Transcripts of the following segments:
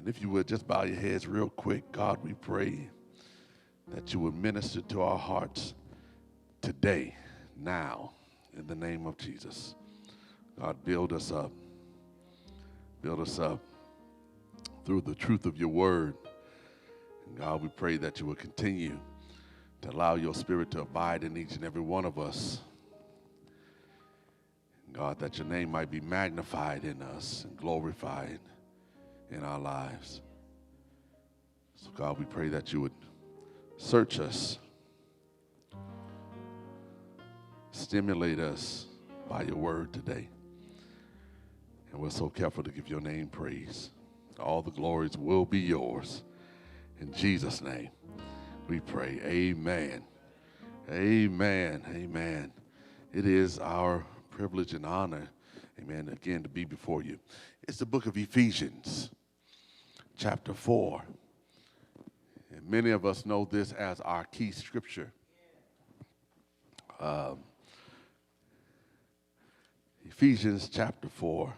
And if you would, just bow your heads real quick. God, we pray that you would minister to our hearts today, now, in the name of Jesus. God, build us up. Build us up through the truth of your word. And God, we pray that you will continue to allow your spirit to abide in each and every one of us. God, that your name might be magnified in us and glorified in our lives. So God, we pray that you would search us, stimulate us by your word today. And we're so careful to give your name praise. All the glories will be yours. In Jesus' name we pray. Amen. Amen. Amen. It is our privilege and honor, amen, again to be before you. It's the book of Ephesians, chapter 4. And many of us know this as our key scripture. Ephesians chapter 4.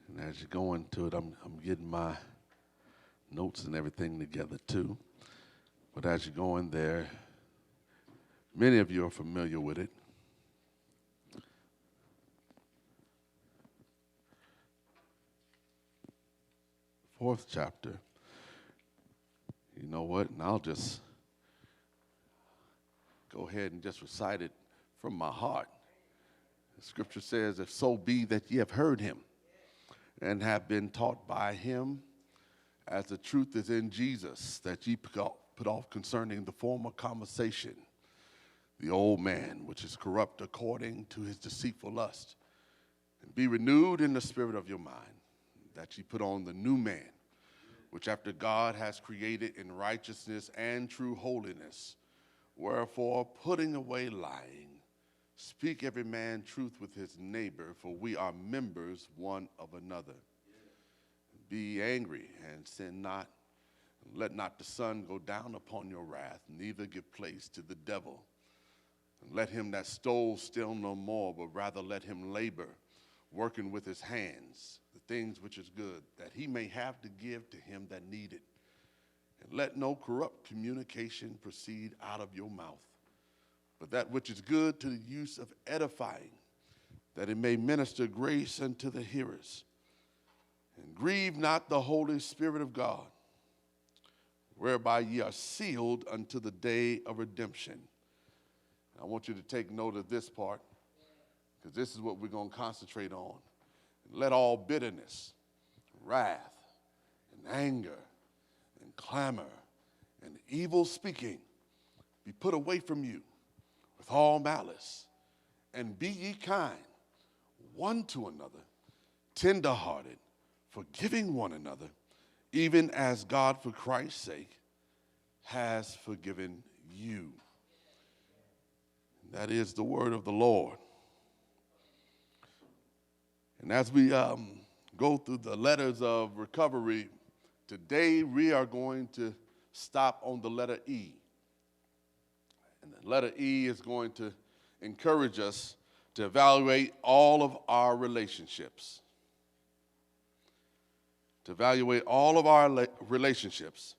And as you go into it, I'm getting my notes and everything together too. But as you go in there, many of you are familiar with it. Fourth chapter. You know what? And I'll just go ahead and just recite it from my heart. The scripture says, if so be that ye have heard him and have been taught by him, as the truth is in Jesus, that ye put off concerning the former conversation, the old man, which is corrupt according to his deceitful lust, and be renewed in the spirit of your mind, that ye put on the new man, which after God has created in righteousness and true holiness. Wherefore, putting away lying, speak every man truth with his neighbor, for we are members one of another. Be angry and sin not. Let not the sun go down upon your wrath, neither give place to the devil. And let him that stole steal no more, but rather let him labor, working with his hands the things which is good, that he may have to give to him that needeth. And let no corrupt communication proceed out of your mouth, but that which is good to the use of edifying, that it may minister grace unto the hearers. And grieve not the Holy Spirit of God, whereby ye are sealed unto the day of redemption. I want you to take note of this part, because this is what we're going to concentrate on. Let all bitterness, wrath, and anger, and clamor, and evil speaking be put away from you with all malice. And be ye kind one to another, tenderhearted, forgiving one another, even as God for Christ's sake has forgiven you. That is the word of the Lord. And as we go through the letters of recovery, today we are going to stop on the letter E. And the letter E is going to encourage us to evaluate all of our relationships. To evaluate all of our relationships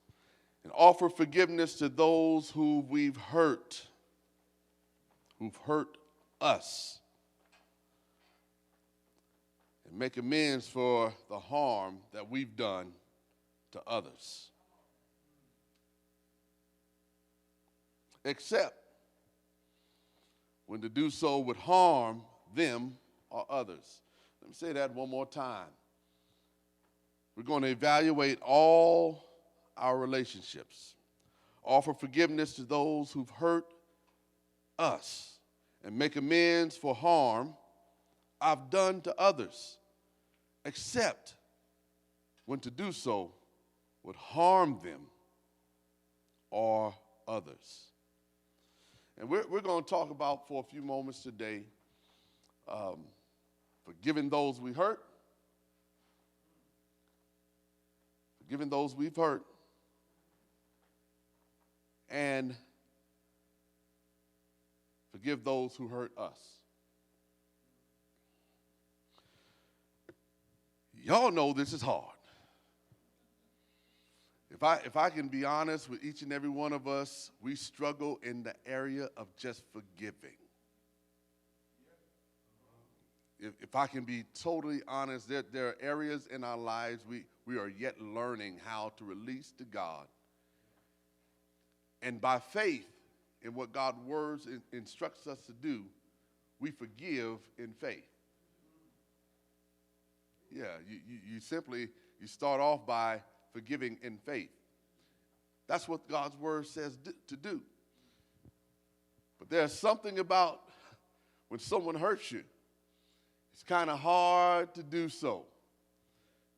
and offer forgiveness to those who we've hurt us, and make amends for the harm that we've done to others. Except when to do so would harm them or others. Let me say that one more time. We're going to evaluate all our relationships, offer forgiveness to those who've hurt us, and make amends for harm I've done to others, except when to do so would harm them or others. And we're going to talk about for a few moments today forgiving those we hurt, forgiving those we've hurt, and forgive those who hurt us. Y'all know this is hard. if I can be honest with each and every one of us, we struggle in the area of just forgiving. If I can be totally honest, there are areas in our lives we are yet learning how to release to God. And by faith in what God's words instructs us to do, we forgive in faith. Yeah, you start off by forgiving in faith. That's what God's word says to do. But there's something about when someone hurts you, it's kind of hard to do so.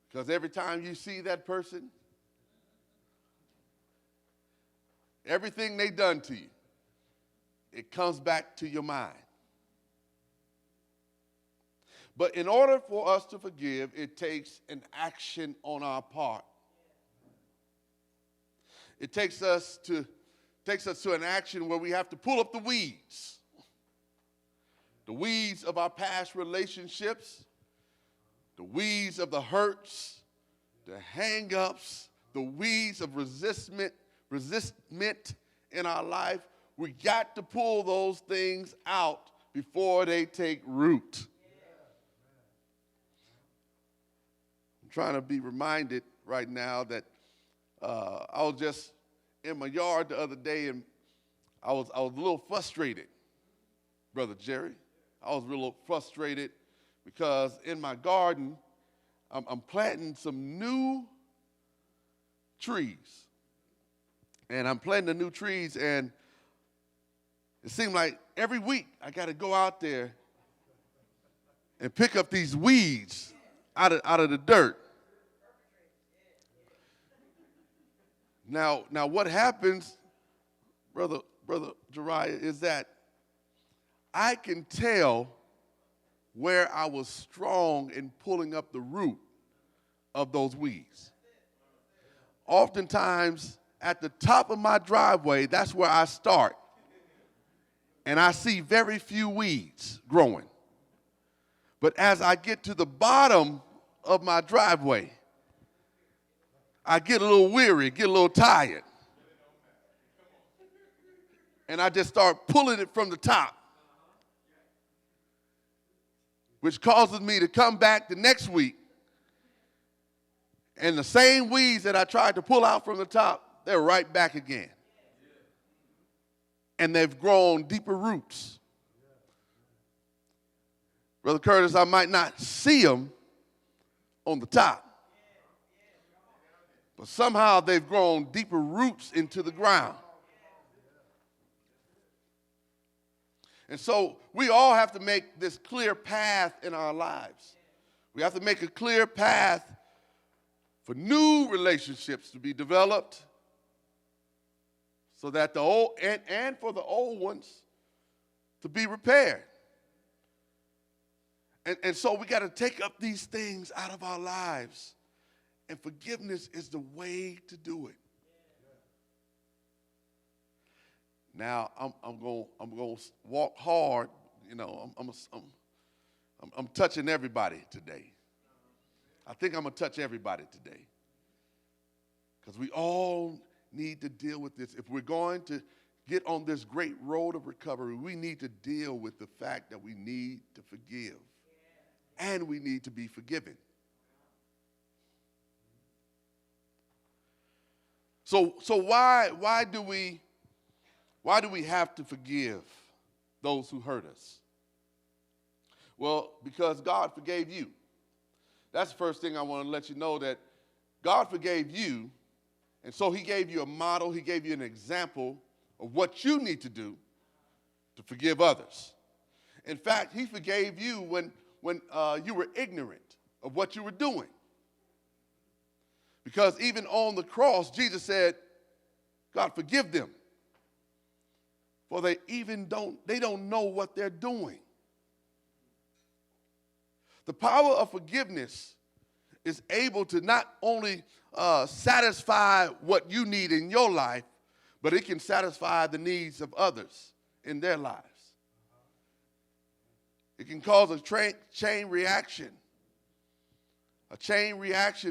Because every time you see that person, everything they done to you, it comes back to your mind. But in order for us to forgive, it takes an action on our part. It takes us to an action where we have to pull up the weeds of our past relationships, the weeds of the hurts, the hang-ups, the weeds of resistment in our life. We got to pull those things out before they take root. I'm trying to be reminded right now that I was just in my yard the other day, and I was a little frustrated, Brother Jerry. I was a little frustrated because in my garden, I'm planting some new trees. And I'm planting the new trees, and it seemed like every week I got to go out there and pick up these weeds out of the dirt. Now what happens, Brother Jariah, is that I can tell where I was strong in pulling up the root of those weeds. Oftentimes, at the top of my driveway, that's where I start. And I see very few weeds growing. But as I get to the bottom of my driveway, I get a little weary, get a little tired. And I just start pulling it from the top, which causes me to come back the next week. And the same weeds that I tried to pull out from the top, they're right back again. And they've grown deeper roots. Brother Curtis, I might not see them on the top, but somehow they've grown deeper roots into the ground. And so we all have to make this clear path in our lives. We have to make a clear path for new relationships to be developed, so that the old and for the old ones to be repaired. And so we got to take up these things out of our lives. And forgiveness is the way to do it. Now I'm going to walk hard. You know, I'm touching everybody today. I think I'm going to touch everybody today, because we all need to deal with this. If we're going to get on this great road of recovery, we need to deal with the fact that we need to forgive, and we need to be forgiven. So why do we have to forgive those who hurt us? Well, because God forgave you. That's the first thing I want to let you know, that God forgave you, and so he gave you a model, he gave you an example of what you need to do to forgive others. In fact, he forgave you when you were ignorant of what you were doing. Because even on the cross, Jesus said, God, forgive them, for they don't know what they're doing. The power of forgiveness is able to not only satisfy what you need in your life, but it can satisfy the needs of others in their lives. It can cause a chain reaction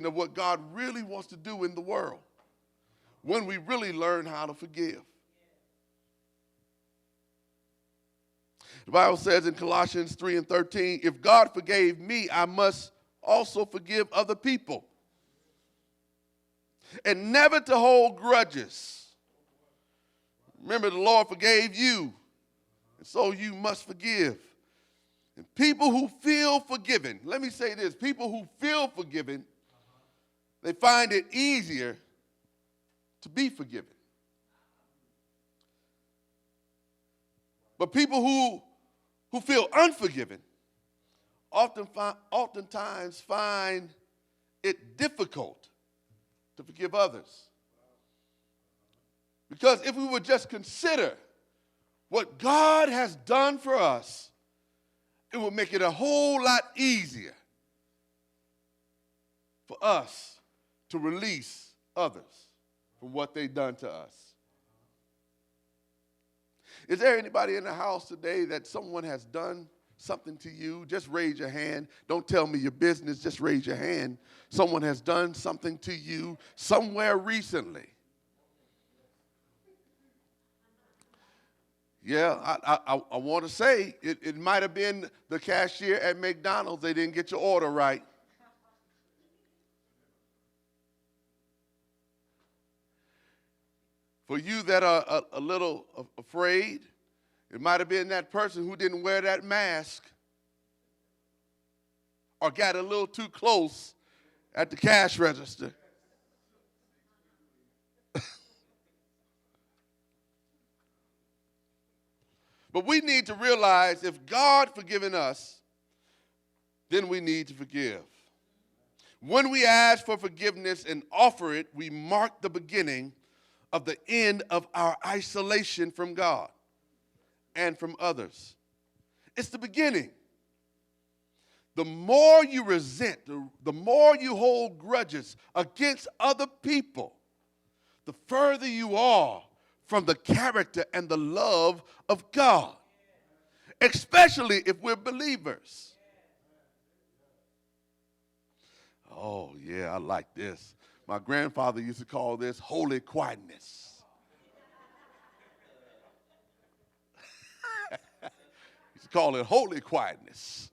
of what God really wants to do in the world. when we really learn how to forgive. The Bible says in Colossians 3:13, if God forgave me, I must also forgive other people. And never to hold grudges. Remember, the Lord forgave you, and so you must forgive. And people who feel forgiven, let me say this, people who feel forgiven, they find it easier to be forgiven. But people who feel unforgiven oftentimes find it difficult to forgive others. Because if we would just consider what God has done for us, it would make it a whole lot easier for us to release others from what they've done to us. Is there anybody in the house today that someone has done something to you? Just raise your hand. Don't tell me your business. Just raise your hand. Someone has done something to you somewhere recently. Yeah, I want to say it might have been the cashier at McDonald's. They didn't get your order right. For you that are a little afraid, it might have been that person who didn't wear that mask or got a little too close at the cash register. But we need to realize if God forgiven us, then we need to forgive. When we ask for forgiveness and offer it, we mark the beginning of the end of our isolation from God and from others. It's the beginning. The more you resent, the more you hold grudges against other people, the further you are from the character and the love of God, especially if we're believers. Oh, yeah, I like this. My grandfather used to call this holy quietness. He used to call it holy quietness.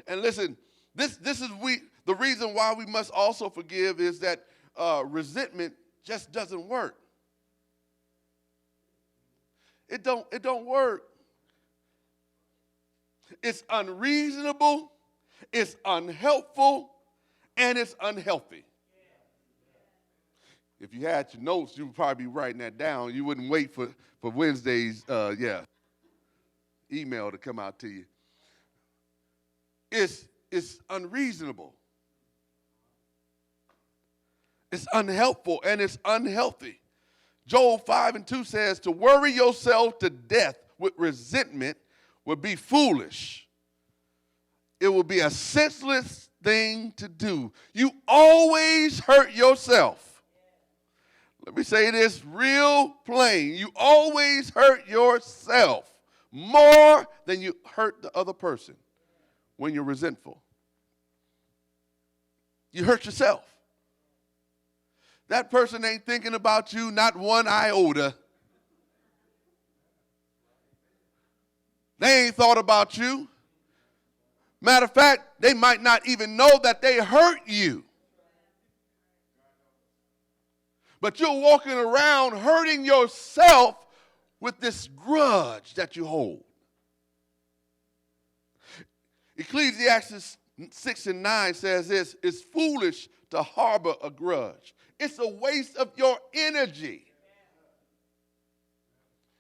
And listen, this is the reason why we must also forgive is that resentment just doesn't work. It don't work. It's unreasonable, it's unhelpful, and it's unhealthy. If you had your notes, you would probably be writing that down. You wouldn't wait for Wednesday's email to come out to you. It's unreasonable. It's unhelpful, and it's unhealthy. Job 5:2 says, to worry yourself to death with resentment would be foolish. It would be a senseless thing to do. You always hurt yourself. Let me say this real plain. You always hurt yourself more than you hurt the other person when you're resentful. You hurt yourself. That person ain't thinking about you, not one iota. They ain't thought about you. Matter of fact, they might not even know that they hurt you. But you're walking around hurting yourself with this grudge that you hold. Ecclesiastes 6:9 says this, it's foolish to harbor a grudge. It's a waste of your energy.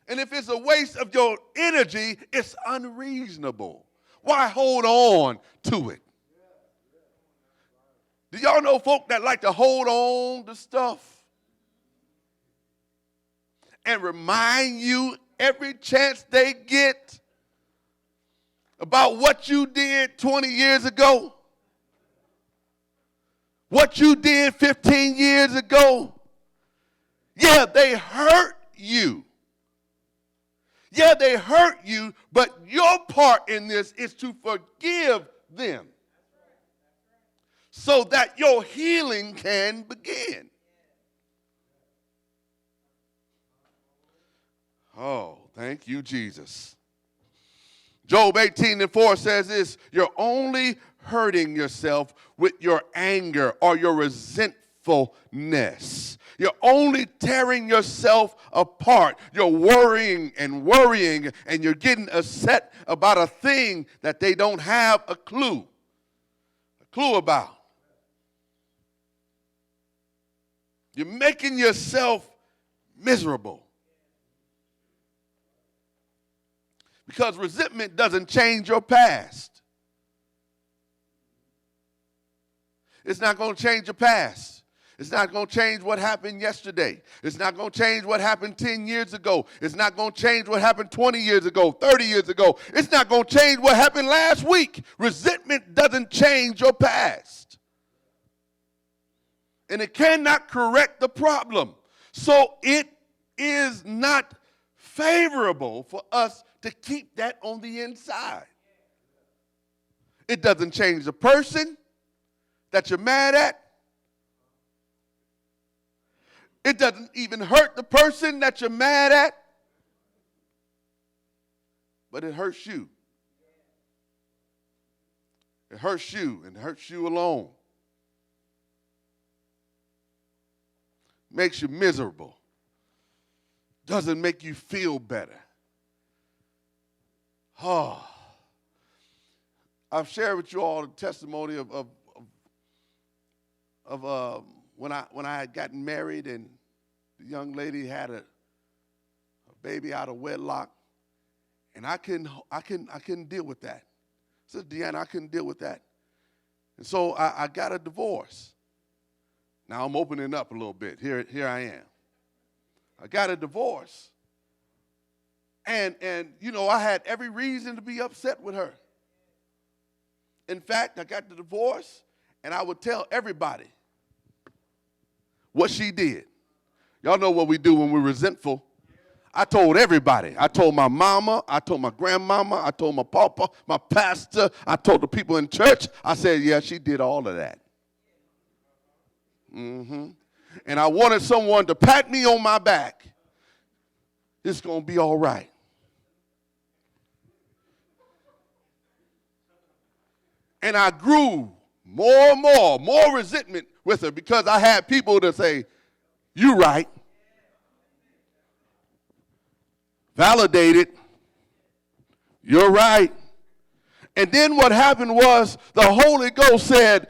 And if it's a waste of your energy, it's unreasonable. Why hold on to it? Do y'all know folk that like to hold on to stuff and remind you every chance they get about what you did 20 years ago? What you did 15 years ago? Yeah, they hurt you. Yeah, they hurt you, but your part in this is to forgive them. so that your healing can begin. Oh, thank you, Jesus. Job 18:4 says this, you're only hurting yourself with your anger or your resentfulness. You're only tearing yourself apart. You're worrying, and you're getting upset about a thing that they don't have a clue about. You're making yourself miserable. Because resentment doesn't change your past. It's not going to change your past. It's not going to change what happened yesterday. It's not going to change what happened 10 years ago. It's not going to change what happened 20 years ago, 30 years ago. It's not going to change what happened last week. Resentment doesn't change your past. And it cannot correct the problem. So it is not favorable for us to keep that on the inside. It doesn't change the person that you're mad at. It doesn't even hurt the person that you're mad at. But it hurts you. It hurts you, and it hurts you alone. Makes you miserable. Doesn't make you feel better. Oh, I've shared with you all the testimony of when I had gotten married and the young lady had a baby out of wedlock, and I couldn't deal with that. I said, Deanna, I couldn't deal with that, and so I got a divorce. Now I'm opening up a little bit. Here I am. I got a divorce. And you know, I had every reason to be upset with her. In fact, I got the divorce, and I would tell everybody what she did. Y'all know what we do when we're resentful. I told everybody. I told my mama, I told my grandmama, I told my papa, my pastor, I told the people in church. I said, yeah, she did all of that. And I wanted someone to pat me on my back. It's going to be all right. And I grew more resentment with her because I had people to say, you right. Validated. You're right. And then what happened was the Holy Ghost said,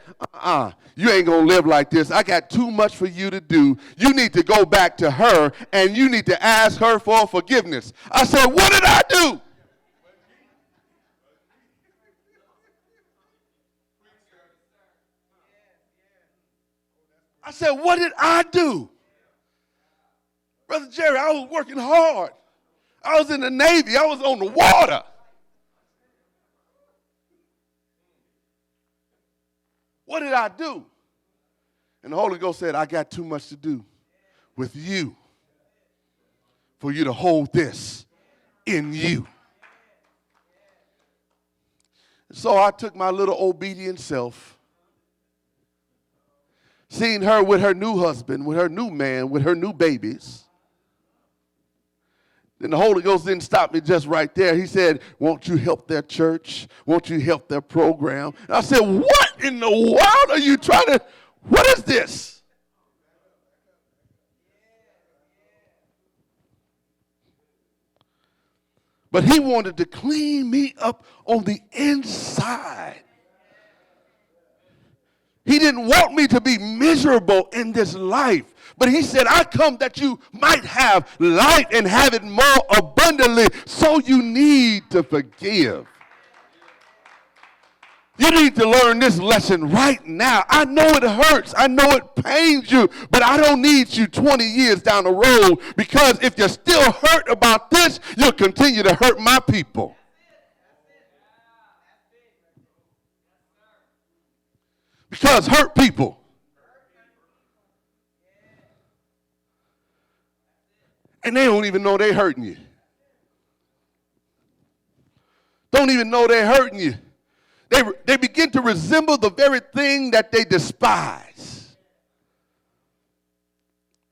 you ain't going to live like this. I got too much for you to do. You need to go back to her, and you need to ask her for forgiveness. I said, what did I do? I said, what did I do? Brother Jerry, I was working hard. I was in the Navy. I was on the water. What did I do? And the Holy Ghost said, I got too much to do with you for you to hold this in you. So I took my little obedient self, seeing her with her new husband, with her new man, with her new babies. Then the Holy Ghost didn't stop me just right there. He said, won't you help their church? Won't you help their program? And I said, what in the world are you trying to, what is this? But he wanted to clean me up on the inside. He didn't want me to be miserable in this life. But he said, I come that you might have life and have it more abundantly. So you need to forgive. You need to learn this lesson right now. I know it hurts. I know it pains you. But I don't need you 20 years down the road, because if you're still hurt about this, you'll continue to hurt my people. Because hurt people. And they don't even know they're hurting you. Don't even know they're hurting you. They begin to resemble the very thing that they despise.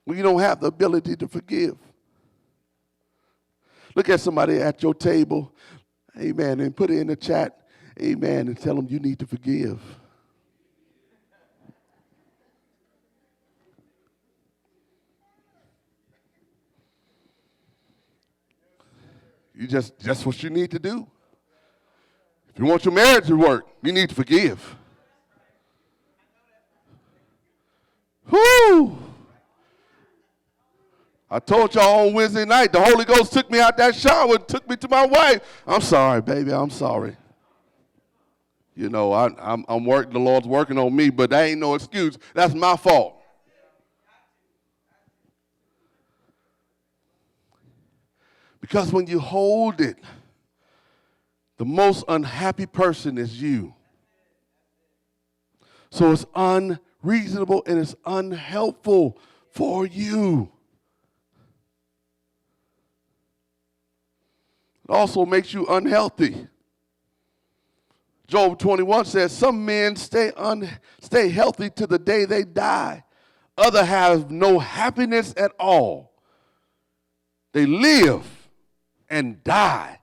When you don't have the ability to forgive. Look at somebody at your table, amen, and put it in the chat, amen, and tell them you need to forgive. That's what you need to do. If you want your marriage to work, you need to forgive. Whoo! I told y'all on Wednesday night, the Holy Ghost took me out that shower and took me to my wife. I'm sorry, baby, I'm sorry. You know, I'm working, the Lord's working on me, but that ain't no excuse. That's my fault. Because when you hold it, the most unhappy person is you. So it's unreasonable and it's unhelpful for you. It also makes you unhealthy. Job 21 says, some men stay healthy to the day they die. Others have no happiness at all. They live and die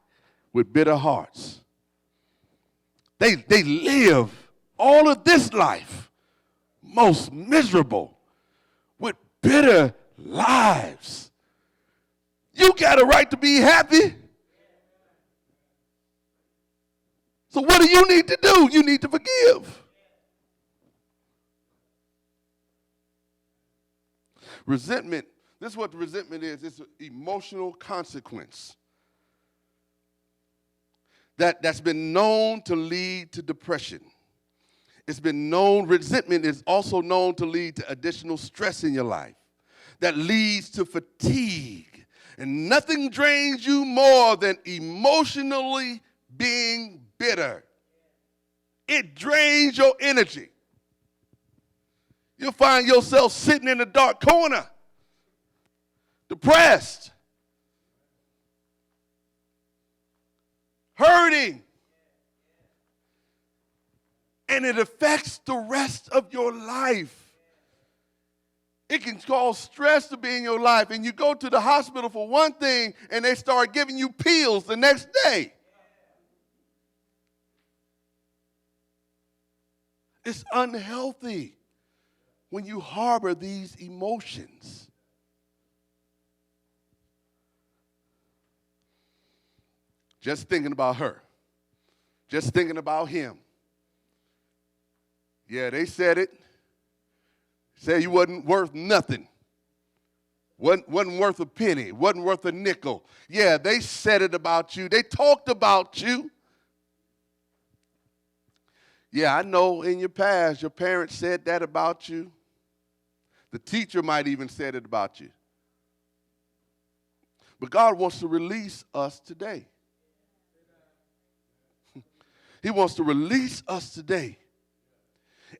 with bitter hearts. They live all of this life most miserable with bitter lives. You got a right to be happy. So what do you need to do? You need to forgive. Resentment, this is what resentment is. It's an emotional consequence that's been known to lead to depression. It's been known, resentment is also known to lead to additional stress in your life that leads to fatigue. And nothing drains you more than emotionally being bitter. It drains your energy. You'll find yourself sitting in a dark corner, depressed, hurting, and it affects the rest of your life. It can cause stress to be in your life, and you go to the hospital for one thing, and they start giving you pills the next day. It's unhealthy when you harbor these emotions. Just thinking about her. Just thinking about him. Yeah, they said it. Said you wasn't worth nothing. Wasn't worth a penny. Wasn't worth a nickel. Yeah, they said it about you. They talked about you. Yeah, I know in your past your parents said that about you. The teacher might even said it about you. But God wants to release us today. He wants to release us today.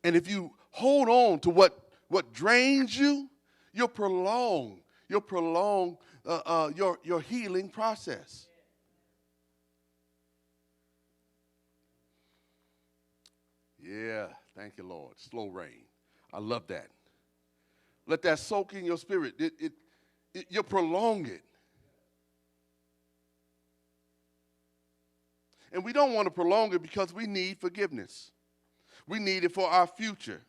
And if you hold on to what drains you, you'll prolong your healing process. Yeah, thank you, Lord. Slow rain. I love that. Let that soak in your spirit. You'll prolong it. And we don't want to prolong it because we need forgiveness. We need it for our future.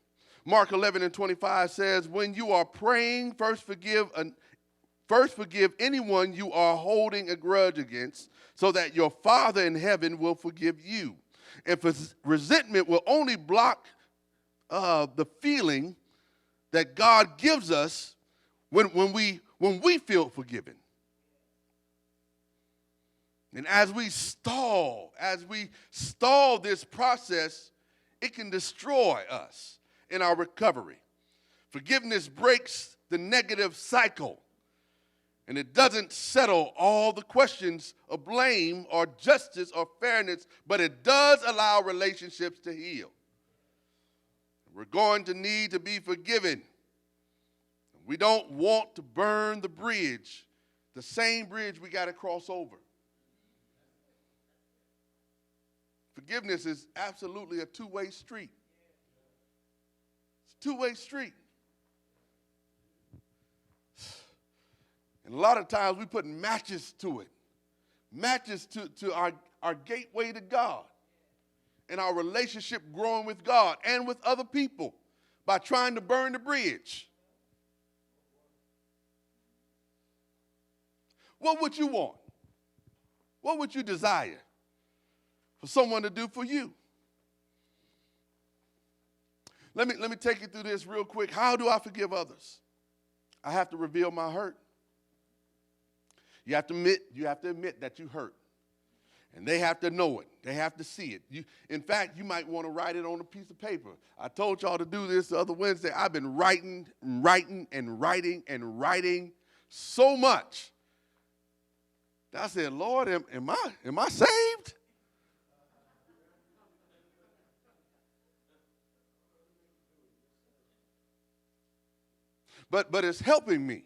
Mark 11:25 says, when you are praying, first forgive anyone you are holding a grudge against, so that your Father in heaven will forgive you. And for resentment will only block the feeling that God gives us when we feel forgiven. And as we stall this process, it can destroy us in our recovery. Forgiveness breaks the negative cycle, and it doesn't settle all the questions of blame or justice or fairness, but it does allow relationships to heal. We're going to need to be forgiven. We don't want to burn the bridge, the same bridge we got to cross over. Forgiveness is absolutely a two-way street. It's a two-way street. And a lot of times we put matches to it. Matches to our gateway to God and our relationship growing with God and with other people by trying to burn the bridge. What would you want? What would you desire for someone to do for you? Let me take you through this real quick. How do I forgive others? I have to reveal my hurt. You have to admit that you hurt. And they have to know it. They have to see it. In fact, you might want to write it on a piece of paper. I told y'all to do this the other Wednesday. I've been writing so much. I said, Lord, am I saved? But it's helping me.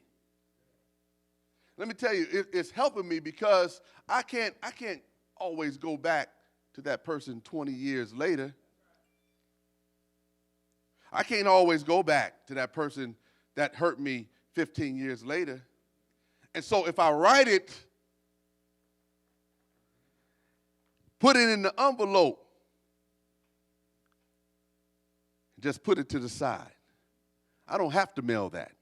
Let me tell you, it's helping me because I can't always go back to that person 20 years later. I can't always go back to that person that hurt me 15 years later. And so if I write it, put it in the envelope, just put it to the side. I don't have to mail that.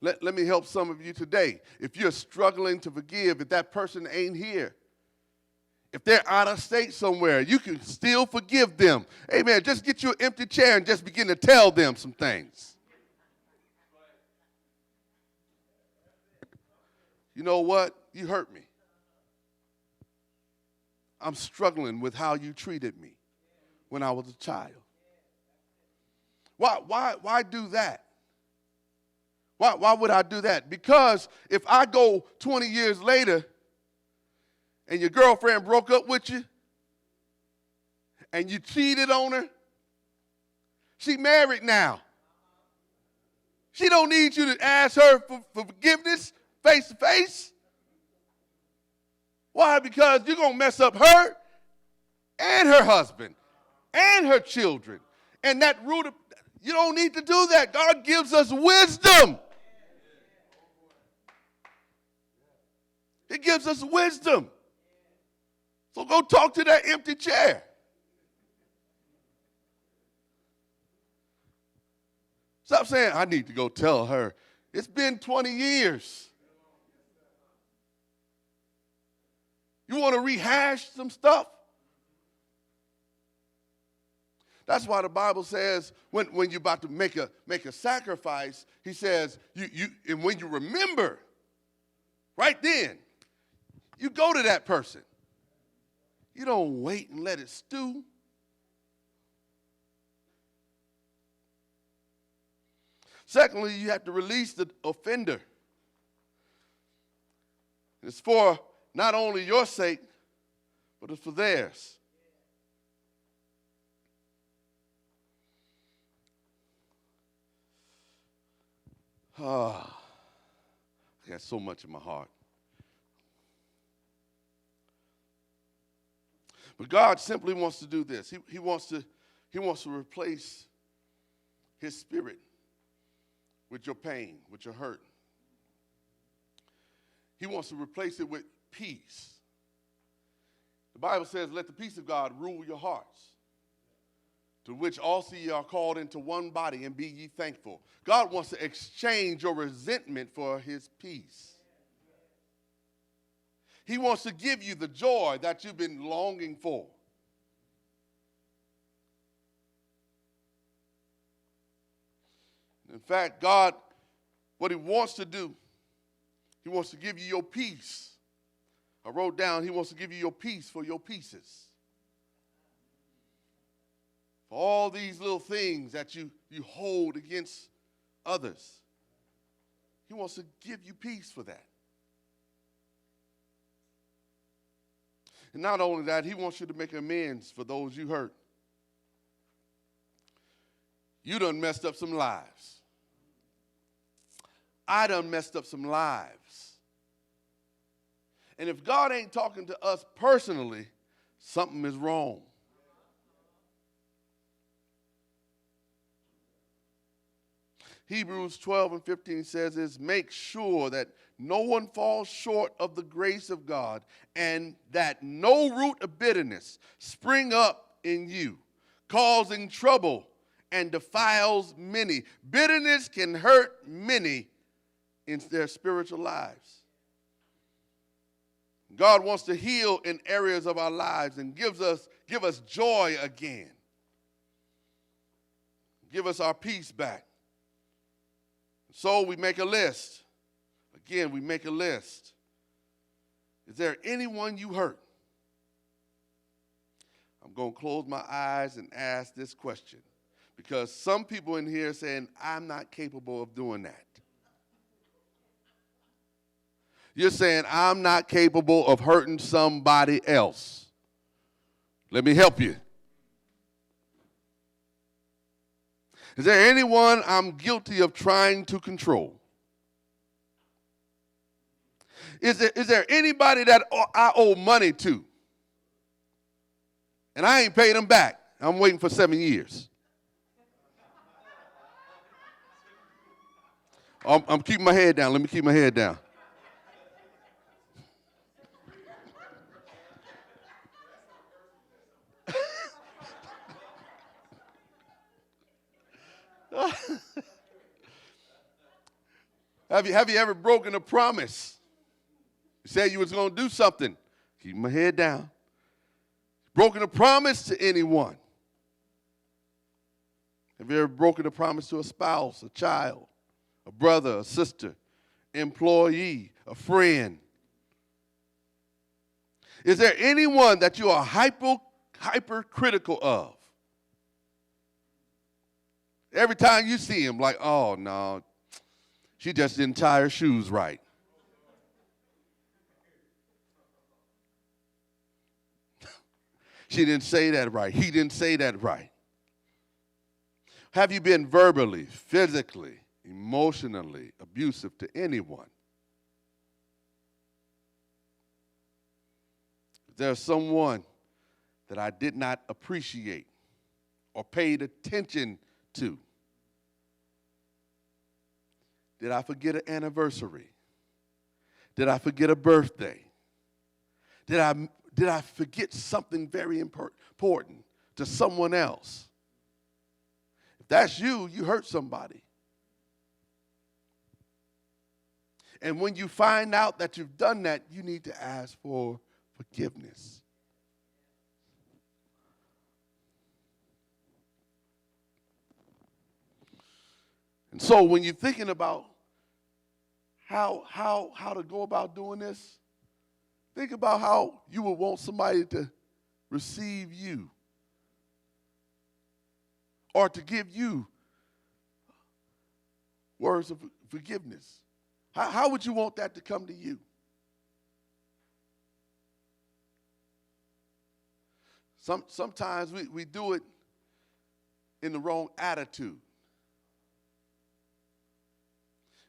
Let me help some of you today. If you're struggling to forgive, if that person ain't here, if they're out of state somewhere, you can still forgive them. Amen. Just get you an empty chair and just begin to tell them some things. You know what? You hurt me. I'm struggling with how you treated me when I was a child. Why do that? Why would I do that? Because if I go 20 years later and your girlfriend broke up with you and you cheated on her, she married now. She don't need you to ask her for forgiveness face to face. Why? Because you're going to mess up her and her husband and her children. And that root of, you don't need to do that. God gives us wisdom. He gives us wisdom. So go talk to that empty chair. Stop saying, I need to go tell her. It's been 20 years. You want to rehash some stuff? That's why the Bible says when you're about to make a sacrifice, he says, and when you remember, right then, you go to that person. You don't wait and let it stew. Secondly, you have to release the offender. It's for not only your sake, but it's for theirs. I got so much in my heart. But God simply wants to do this. He wants to replace his spirit with your pain, with your hurt. He wants to replace it with peace. The Bible says, let the peace of God rule your hearts, to which also ye are called into one body, and be ye thankful. God wants to exchange your resentment for his peace. He wants to give you the joy that you've been longing for. In fact, God, what he wants to do, he wants to give you your peace. I wrote down, he wants to give you your peace for your pieces. For all these little things that you hold against others. He wants to give you peace for that. And not only that, he wants you to make amends for those you hurt. You done messed up some lives. I done messed up some lives. And if God ain't talking to us personally, something is wrong. Hebrews 12 and 15 says this, make sure that no one falls short of the grace of God, and that no root of bitterness spring up in you, causing trouble and defiles many. Bitterness can hurt many in their spiritual lives. God wants to heal in areas of our lives and give us joy again. Give us our peace back. So we make a list. Again, we make a list. Is there anyone you hurt? I'm going to close my eyes and ask this question, because some people in here are saying, I'm not capable of doing that. You're saying, I'm not capable of hurting somebody else. Let me help you. Is there anyone I'm guilty of trying to control? Is there anybody that I owe money to and I ain't paid them back? I'm waiting for 7 years. I'm keeping my head down. Let me keep my head down. Have you ever broken a promise? You said you was going to do something. Keep my head down. Broken a promise to anyone? Have you ever broken a promise to a spouse, a child, a brother, a sister, employee, a friend? Is there anyone that you are hypercritical of? Every time you see him, like, oh, no, she just didn't tie her shoes right. She didn't say that right. He didn't say that right. Have you been verbally, physically, emotionally abusive to anyone? Is there someone that I did not appreciate or paid attention to? Did I forget an anniversary? Did I forget a birthday? Did I forget something very important to someone else? If that's you, you hurt somebody. And when you find out that you've done that, you need to ask for forgiveness. And so when you're thinking about how to go about doing this, think about how you would want somebody to receive you or to give you words of forgiveness. How would you want that to come to you? Sometimes we do it in the wrong attitude.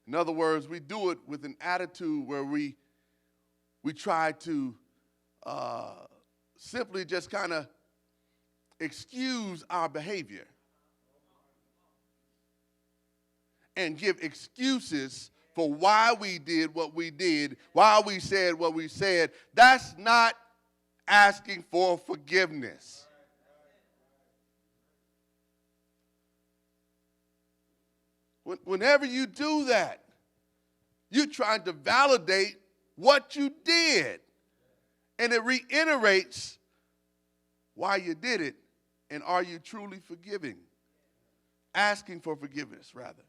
In other words, we do it with an attitude where we try to simply just kind of excuse our behavior and give excuses for why we did what we did, why we said what we said. That's not asking for forgiveness. Whenever you do that, you're trying to validate what you did. And it reiterates why you did it. And are you truly forgiving? Asking for forgiveness, rather.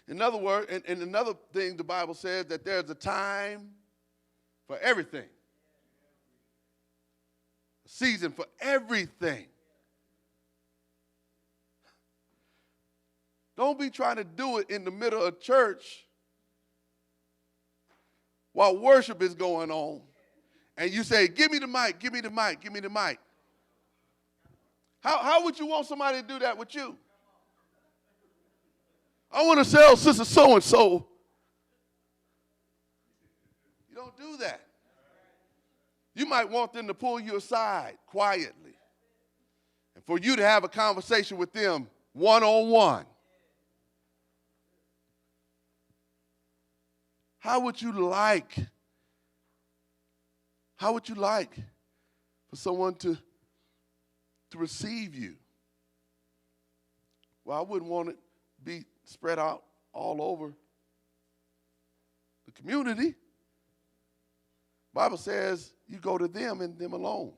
In other words, and another thing the Bible says, that there's a time for everything. A season for everything. Don't be trying to do it in the middle of church while worship is going on. And you say, give me the mic, give me the mic, give me the mic. How would you want somebody to do that with you? I want to sell Sister So-and-so You don't do that. You might want them to pull you aside quietly and for you to have a conversation with them one-on-one. How would you like for someone to receive you? Well, I wouldn't want it to be spread out all over the community. The Bible says you go to them and them alone.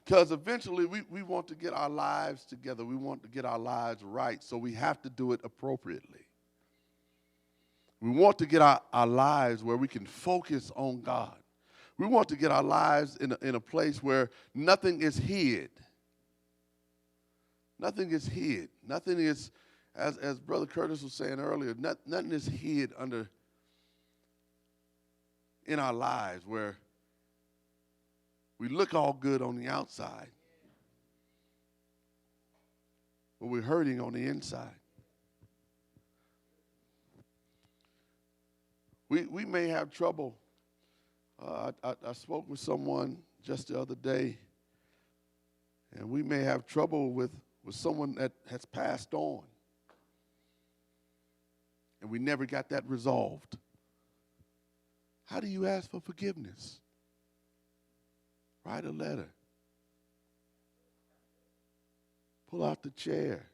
Because eventually we want to get our lives together. We want to get our lives right, so we have to do it appropriately. We want to get our lives where we can focus on God. We want to get our lives in a place where nothing is hid. Nothing is hid. Nothing is, as Brother Curtis was saying earlier, nothing is hid in our lives where we look all good on the outside, but we're hurting on the inside. We may have trouble. I spoke with someone just the other day, and we may have trouble with someone that has passed on, and we never got that resolved. How do you ask for forgiveness? Write a letter. Pull out the chair.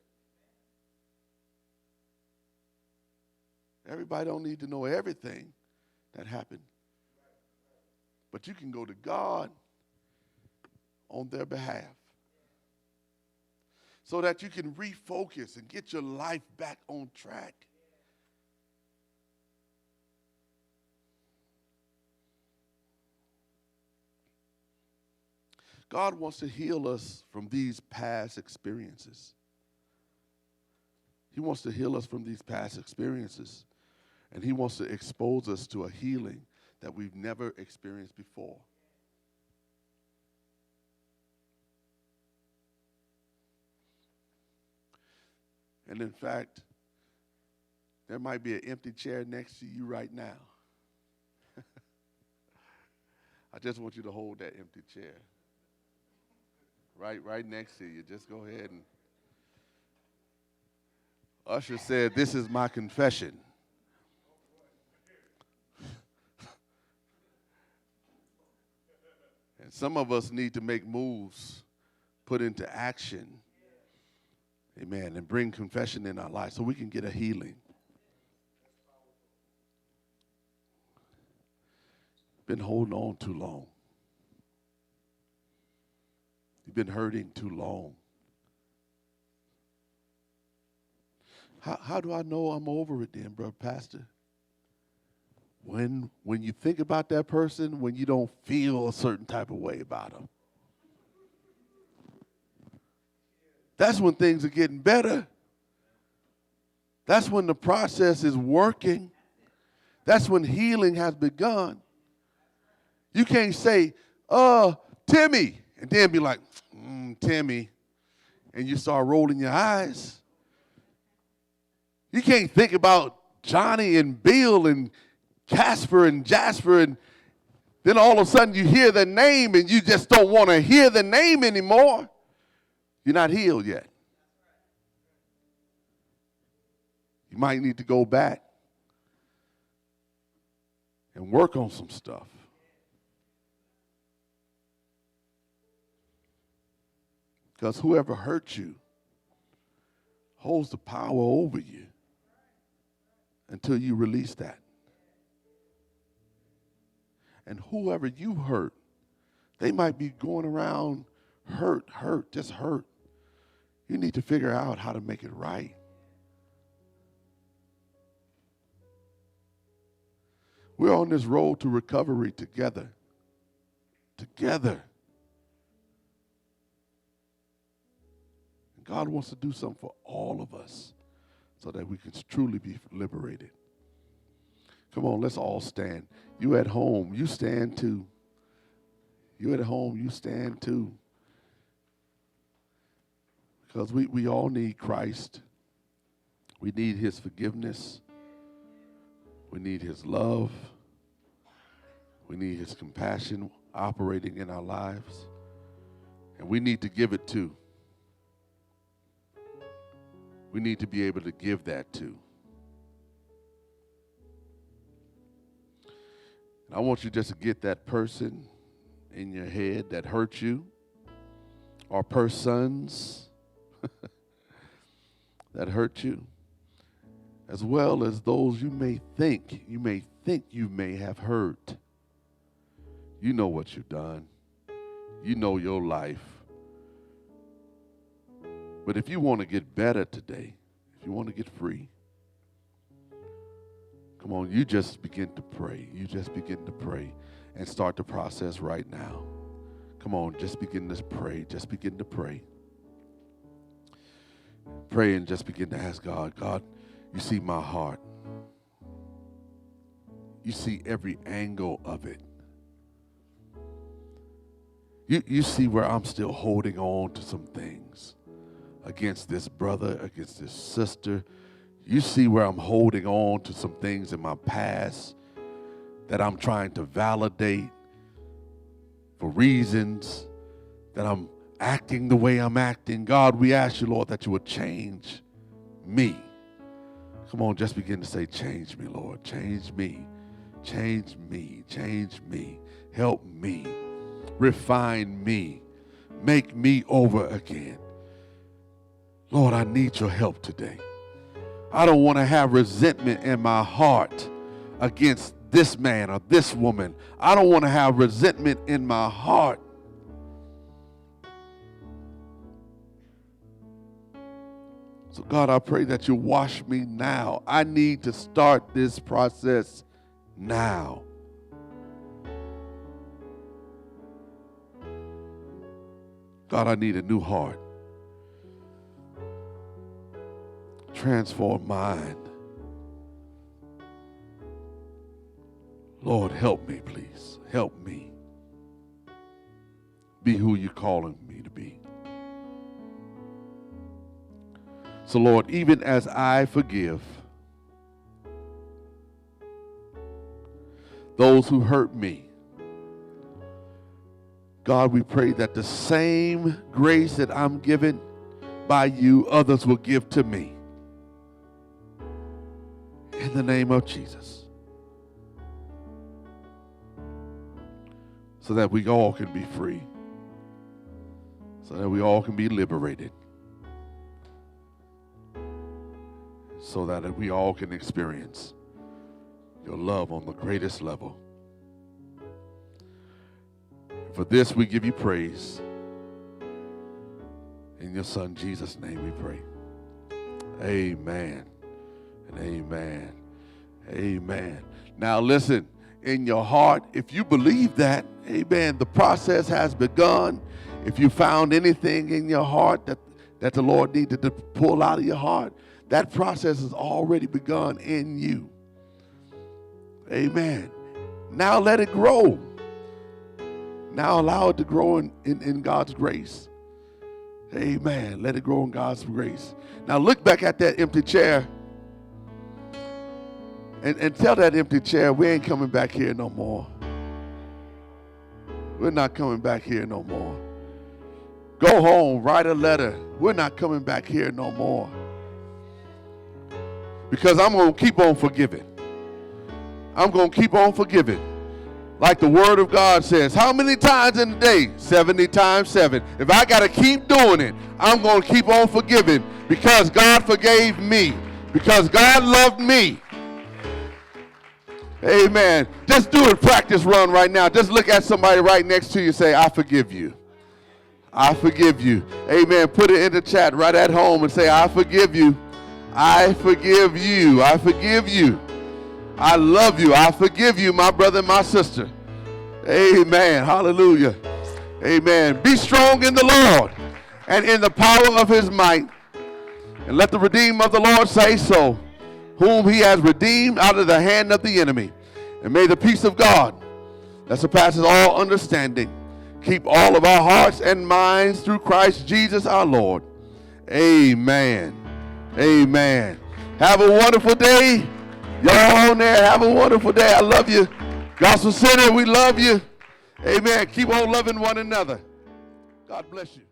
Everybody don't need to know everything that happened. But you can go to God on their behalf so that you can refocus and get your life back on track. God wants to heal us from these past experiences. He wants to heal us from these past experiences. And he wants to expose us to a healing that we've never experienced before. And in fact, there might be an empty chair next to you right now. I just want you to hold that empty chair. Right next to you. Just go ahead and. Usher said, "This is my confession." And some of us need to make moves, put into action, amen, and bring confession in our life so we can get a healing. Been holding on too long. You've been hurting too long. How do I know I'm over it then, brother pastor? When you think about that person, when you don't feel a certain type of way about them. That's when things are getting better. That's when the process is working. That's when healing has begun. You can't say, Timmy, and then be like, Timmy, and you start rolling your eyes. You can't think about Johnny and Bill and Casper and Jasper, and then all of a sudden you hear the name and you just don't want to hear the name anymore. You're not healed yet. You might need to go back and work on some stuff. Because whoever hurt you holds the power over you until you release that. And whoever you hurt, they might be going around hurt, just hurt. You need to figure out how to make it right. We're on this road to recovery together. Together. And God wants to do something for all of us so that we can truly be liberated. Come on, let's all stand. You at home, you stand too. You at home, you stand too. Because we all need Christ. We need his forgiveness. We need his love. We need his compassion operating in our lives. And we need to give it too. We need to be able to give that too. And I want you just to get that person in your head that hurt you, or persons that hurt you, as well as those you may think you may have hurt. You know what you've done. You know your life. But if you want to get better today, if you want to get free, come on, you just begin to pray. You just begin to pray and start the process right now. Come on, just begin to pray. Just begin to pray. Pray and just begin to ask God, God, you see my heart. You see every angle of it. You see where I'm still holding on to some things against this brother, against this sister. You see where I'm holding on to some things in my past that I'm trying to validate for reasons that I'm acting the way I'm acting. God, we ask you, Lord, that you would change me. Come on, just begin to say, change me, Lord. Change me. Change me. Change me. Help me. Refine me. Make me over again. Lord, I need your help today. I don't want to have resentment in my heart against this man or this woman. I don't want to have resentment in my heart. So God, I pray that you wash me now. I need to start this process now. God, I need a new heart. Transform mind. Lord, help me, please. Help me. Be who you're calling me to be. So, Lord, even as I forgive those who hurt me, God, we pray that the same grace that I'm given by you, others will give to me. In the name of Jesus. So that we all can be free. So that we all can be liberated. So that we all can experience your love on the greatest level. For this we give you praise. In your son Jesus' name we pray. Amen. And amen. Amen. Now listen, in your heart, if you believe that, amen, the process has begun. If you found anything in your heart that the Lord needed to pull out of your heart, that process has already begun in you. Amen. Now let it grow. Now allow it to grow in God's grace. Amen. Let it grow in God's grace. Now look back at that empty chair and tell that empty chair, we ain't coming back here no more. We're not coming back here no more. Go home, write a letter. We're not coming back here no more. Because I'm going to keep on forgiving. I'm going to keep on forgiving. Like the word of God says, how many times in a day? 70 times 7. If I got to keep doing it, I'm going to keep on forgiving because God forgave me. Because God loved me. Amen. Just do a practice run right now. Just look at somebody right next to you and say, I forgive you. I forgive you. Amen. Put it in the chat right at home and say, I forgive you. I forgive you. I forgive you. I love you. I forgive you, my brother and my sister. Amen. Hallelujah. Amen. Be strong in the Lord and in the power of his might. And let the redeemer of the Lord say so, whom he has redeemed out of the hand of the enemy. And may the peace of God that surpasses all understanding keep all of our hearts and minds through Christ Jesus our Lord. Amen. Amen. Have a wonderful day. Y'all on there, have a wonderful day. I love you. Gospel Center, we love you. Amen. Keep on loving one another. God bless you.